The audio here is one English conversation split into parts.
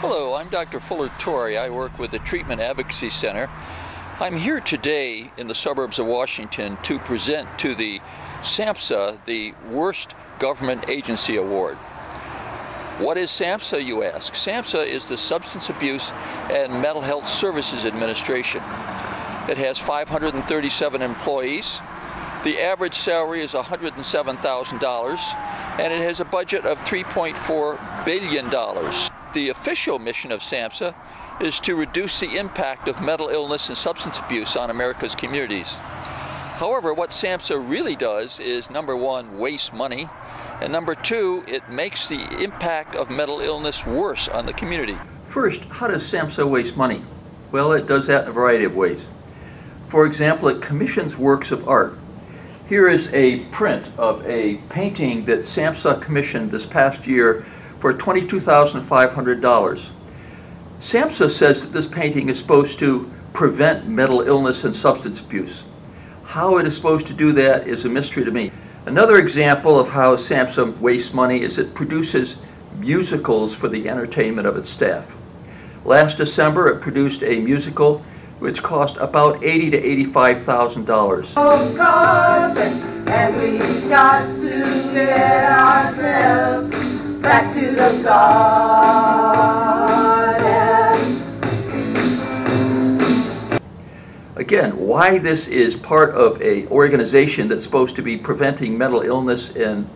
Hello, I'm Dr. Fuller Torrey. I work with the Treatment Advocacy Center. I'm here today in the suburbs of Washington to present to the SAMHSA the Worst Government Agency Award. What is SAMHSA, you ask? SAMHSA is the Substance Abuse and Mental Health Services Administration. It has 537 employees. The average salary is $107,000, and it has a budget of $3.4 billion. The official mission of SAMHSA is to reduce the impact of mental illness and substance abuse on America's communities. However, what SAMHSA really does is, number one, waste money, and number two, it makes the impact of mental illness worse on the community. First, how does SAMHSA waste money? Well, it does that in a variety of ways. For example, it commissions works of art. Here is a print of a painting that SAMHSA commissioned this past year for $22,500. SAMHSA says that this painting is supposed to prevent mental illness and substance abuse. How it is supposed to do that is a mystery to me. Another example of how SAMHSA wastes money is it produces musicals for the entertainment of its staff. Last December it produced a musical which cost about $80,000 to $85,000. Oh, God, and we got to get ourselves back to the garden. Again, why this is part of an organization that's supposed to be preventing mental illness and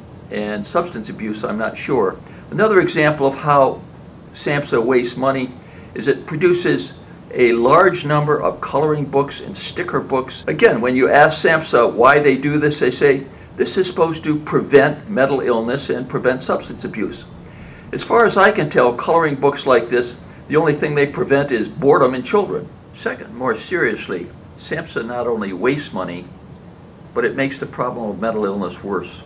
substance abuse, I'm not sure. Another example of how SAMHSA wastes money is it produces a large number of coloring books and sticker books. Again, when you ask SAMHSA why they do this, they say, this is supposed to prevent mental illness and prevent substance abuse. As far as I can tell, coloring books like this, the only thing they prevent is boredom in children. Second, more seriously, SAMHSA not only wastes money, but it makes the problem of mental illness worse.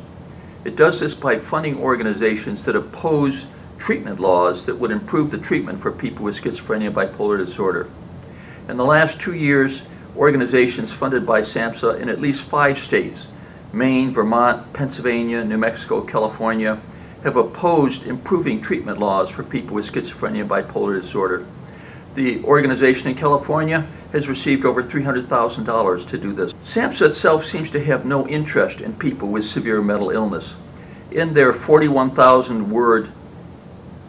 It does this by funding organizations that oppose treatment laws that would improve the treatment for people with schizophrenia and bipolar disorder. In the last 2 years, organizations funded by SAMHSA in at least 5 states, Maine, Vermont, Pennsylvania, New Mexico, California, have opposed improving treatment laws for people with schizophrenia and bipolar disorder. The organization in California has received over $300,000 to do this. SAMHSA itself seems to have no interest in people with severe mental illness. In their 41,000-word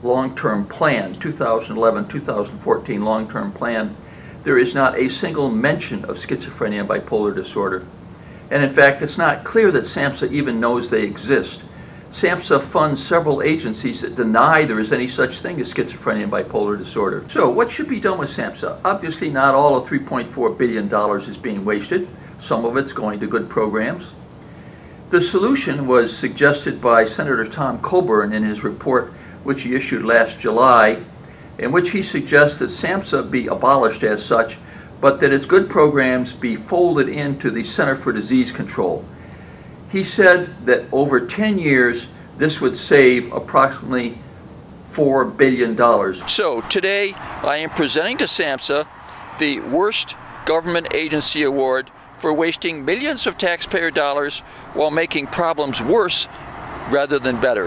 long-term plan, 2011-2014 long-term plan, there is not a single mention of schizophrenia and bipolar disorder. And in fact, it's not clear that SAMHSA even knows they exist. SAMHSA funds several agencies that deny there is any such thing as schizophrenia and bipolar disorder. So what should be done with SAMHSA? Obviously not all of $3.4 billion is being wasted. Some of it's going to good programs. The solution was suggested by Senator Tom Coburn in his report which he issued last July, in which he suggests that SAMHSA be abolished as such, but that its good programs be folded into the Center for Disease Control. He said that over 10 years, this would save approximately $4 billion. So today, I am presenting to SAMHSA the Worst Government Agency Award for wasting millions of taxpayer dollars while making problems worse rather than better.